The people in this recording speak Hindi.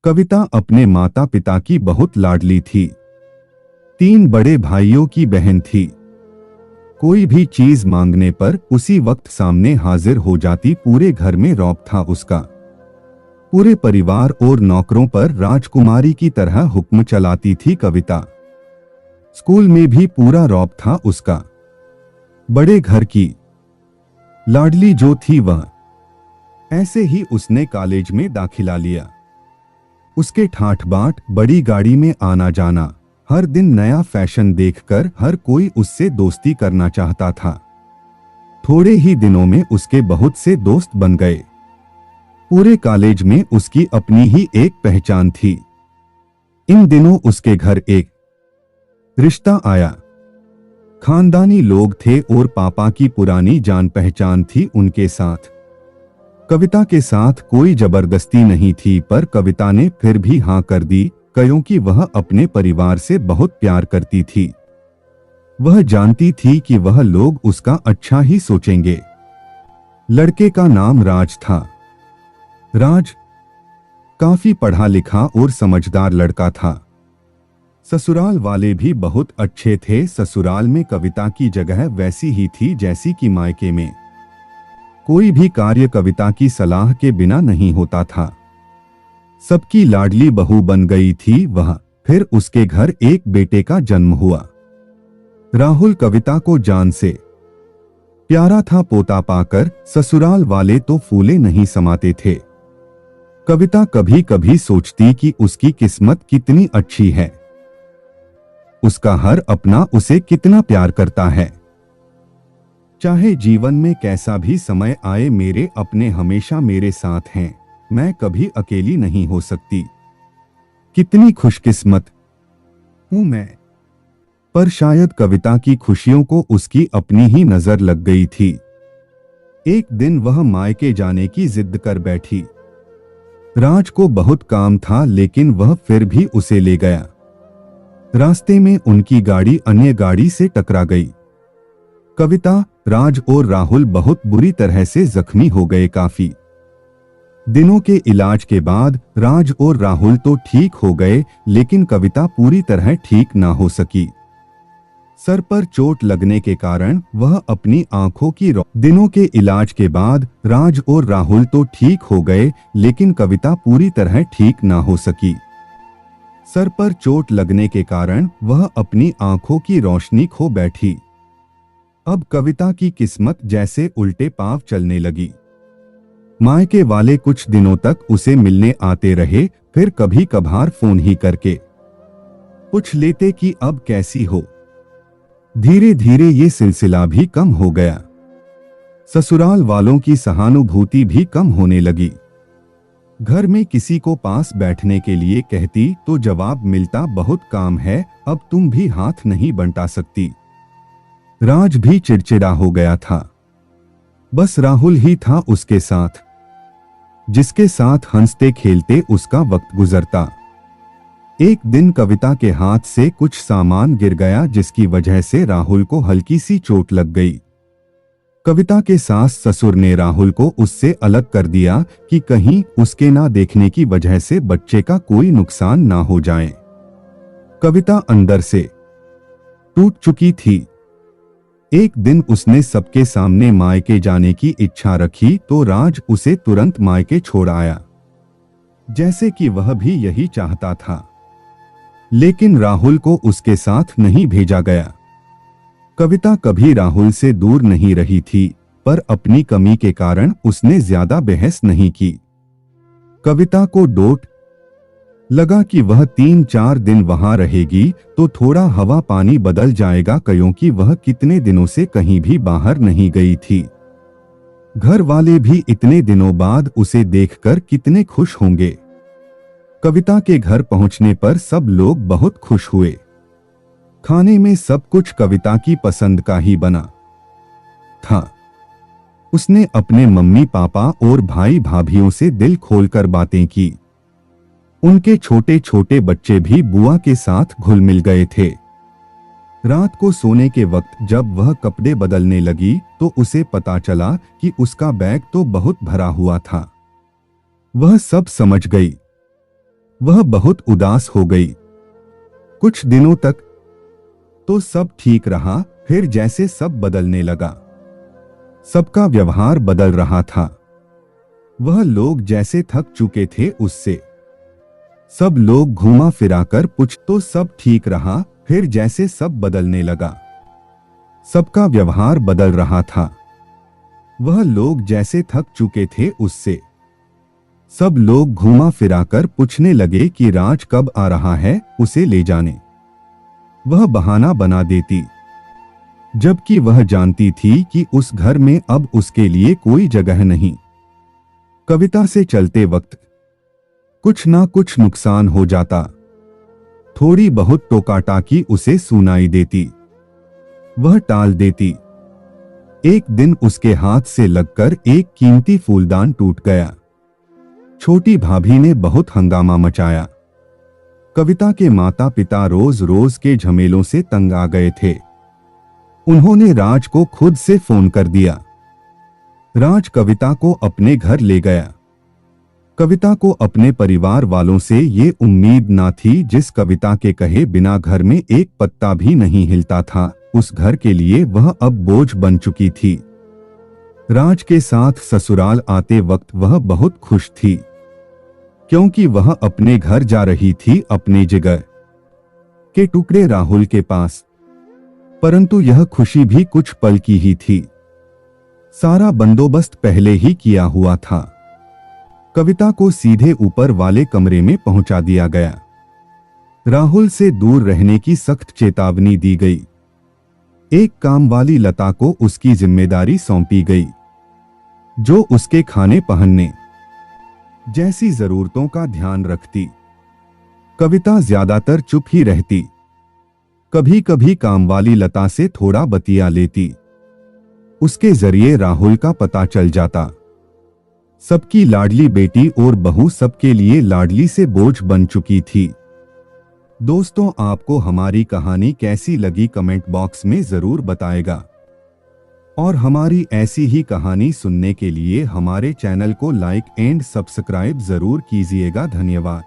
कविता अपने माता पिता की बहुत लाडली थी। 3 बड़े भाइयों की बहन थी। कोई भी चीज मांगने पर उसी वक्त सामने हाजिर हो जाती। पूरे घर में रौब था उसका। पूरे परिवार और नौकरों पर राजकुमारी की तरह हुक्म चलाती थी कविता। स्कूल में भी पूरा रौब था उसका। बड़े घर की लाडली जो थी वह। ऐसे ही उसने कॉलेज में दाखिला लिया। उसके ठाठ बाट, बड़ी गाड़ी में आना जाना, हर दिन नया फैशन देखकर हर कोई उससे दोस्ती करना चाहता था। थोड़े ही दिनों में उसके बहुत से दोस्त बन गए। पूरे कॉलेज में उसकी अपनी ही एक पहचान थी। इन दिनों उसके घर एक रिश्ता आया। खानदानी लोग थे और पापा की पुरानी जान पहचान थी उनके साथ। कविता के साथ कोई जबरदस्ती नहीं थी, पर कविता ने फिर भी हाँ कर दी, क्योंकि वह अपने परिवार से बहुत प्यार करती थी। वह जानती थी कि वह लोग उसका अच्छा ही सोचेंगे। लड़के का नाम राज था। राज काफी पढ़ा लिखा और समझदार लड़का था। ससुराल वाले भी बहुत अच्छे थे। ससुराल में कविता की जगह वैसी ही थी जैसी कि मायके में। कोई भी कार्य कविता की सलाह के बिना नहीं होता था। सबकी लाडली बहू बन गई थी वह। फिर उसके घर एक बेटे का जन्म हुआ। राहुल कविता को जान से प्यारा था। पोता पाकर ससुराल वाले तो फूले नहीं समाते थे। कविता कभी कभी सोचती कि उसकी किस्मत कितनी अच्छी है। उसका हर अपना उसे कितना प्यार करता है। चाहे जीवन में कैसा भी समय आए, मेरे अपने हमेशा मेरे साथ हैं। मैं कभी अकेली नहीं हो सकती। कितनी खुशकिस्मत हूं मैं। पर शायद कविता की खुशियों को उसकी अपनी ही नजर लग गई थी। एक दिन वह मायके जाने की जिद कर बैठी। राज को बहुत काम था, लेकिन वह फिर भी उसे ले गया। रास्ते में उनकी गाड़ी अन्य गाड़ी से टकरा गई। कविता, राज और राहुल बहुत बुरी तरह से जख्मी हो गए। काफी दिनों के इलाज के बाद राज और राहुल तो ठीक हो गए, लेकिन कविता पूरी तरह ठीक ना हो सकी। सर पर चोट लगने के कारण वह अपनी आंखों की दिनों के इलाज के बाद राज और राहुल तो ठीक हो गए, लेकिन कविता पूरी तरह ठीक ना हो सकी। सर पर चोट लगने के कारण वह अपनी आंखों की रोशनी खो बैठी। अब कविता की किस्मत जैसे उल्टे पांव चलने लगी। मायके वाले कुछ दिनों तक उसे मिलने आते रहे, फिर कभी कभार फोन ही करके पूछ लेते कि अब कैसी हो। धीरे धीरे ये सिलसिला भी कम हो गया। ससुराल वालों की सहानुभूति भी कम होने लगी। घर में किसी को पास बैठने के लिए कहती तो जवाब मिलता, बहुत काम है, अब तुम भी हाथ नहीं बंटा सकती। राज भी चिड़चिड़ा हो गया था। बस राहुल ही था उसके साथ, जिसके साथ हंसते खेलते उसका वक्त गुजरता। एक दिन कविता के हाथ से कुछ सामान गिर गया, जिसकी वजह से राहुल को हल्की सी चोट लग गई। कविता के सास ससुर ने राहुल को उससे अलग कर दिया कि कहीं उसके ना देखने की वजह से बच्चे का कोई नुकसान ना हो जाए। कविता अंदर से टूट चुकी थी। एक दिन उसने सबके सामने मायके जाने की इच्छा रखी तो राज उसे तुरंत मायके छोड़ आया, जैसे कि वह भी यही चाहता था। लेकिन राहुल को उसके साथ नहीं भेजा गया। कविता कभी राहुल से दूर नहीं रही थी, पर अपनी कमी के कारण उसने ज्यादा बहस नहीं की। कविता को डोट लगा कि वह 3-4 दिन वहां रहेगी तो थोड़ा हवा पानी बदल जाएगा, क्योंकि वह कितने दिनों से कहीं भी बाहर नहीं गई थी। घर वाले भी इतने दिनों बाद उसे देखकर कितने खुश होंगे। कविता के घर पहुंचने पर सब लोग बहुत खुश हुए। खाने में सब कुछ कविता की पसंद का ही बना था। उसने अपने मम्मी पापा और भाई भाभियों से दिल खोलकर बातें की। उनके छोटे छोटे बच्चे भी बुआ के साथ घुल मिल गए थे। रात को सोने के वक्त जब वह कपड़े बदलने लगी तो उसे पता चला कि उसका बैग तो बहुत भरा हुआ था। वह सब समझ गई। वह बहुत उदास हो गई। कुछ दिनों तक तो सब ठीक रहा, फिर जैसे सब बदलने लगा। सबका व्यवहार बदल रहा था। वह लोग जैसे थक चुके थे उससे। सब लोग घुमा फिराकर पूछ तो सब ठीक रहा, फिर जैसे सब बदलने लगा। सबका व्यवहार बदल रहा था। वह लोग जैसे थक चुके थे उससे। सब लोग घुमा फिराकर पूछने लगे कि राज कब आ रहा है, उसे ले जाने। वह बहाना बना देती, जबकि वह जानती थी कि उस घर में अब उसके लिए कोई जगह नहीं। कविता से चलते वक्त कुछ ना कुछ नुकसान हो जाता। थोड़ी बहुत टोकाटाकी उसे सुनाई देती। वह टाल देती। एक दिन उसके हाथ से लगकर एक कीमती फूलदान टूट गया। छोटी भाभी ने बहुत हंगामा मचाया। कविता के माता पिता रोज रोज के झमेलों से तंग आ गए थे। उन्होंने राज को खुद से फोन कर दिया। राज कविता को अपने घर ले गया। कविता को अपने परिवार वालों से ये उम्मीद ना थी। जिस कविता के कहे बिना घर में एक पत्ता भी नहीं हिलता था, उस घर के लिए वह अब बोझ बन चुकी थी। राज के साथ ससुराल आते वक्त वह बहुत खुश थी, क्योंकि वह अपने घर जा रही थी, अपने जिगर के टुकड़े राहुल के पास। परंतु यह खुशी भी कुछ पल की ही थी। सारा बंदोबस्त पहले ही किया हुआ था। कविता को सीधे ऊपर वाले कमरे में पहुंचा दिया गया। राहुल से दूर रहने की सख्त चेतावनी दी गई। एक काम वाली लता को उसकी जिम्मेदारी सौंपी गई, जो उसके खाने पहनने जैसी जरूरतों का ध्यान रखती। कविता ज्यादातर चुप ही रहती। कभी कभी काम वाली लता से थोड़ा बतिया लेती। उसके जरिए राहुल का पता चल जाता। सबकी लाडली बेटी और बहू सबके लिए लाडली से बोझ बन चुकी थी। दोस्तों, आपको हमारी कहानी कैसी लगी कमेंट बॉक्स में जरूर बताएगा। और हमारी ऐसी ही कहानी सुनने के लिए हमारे चैनल को लाइक एंड सब्सक्राइब जरूर कीजिएगा। धन्यवाद।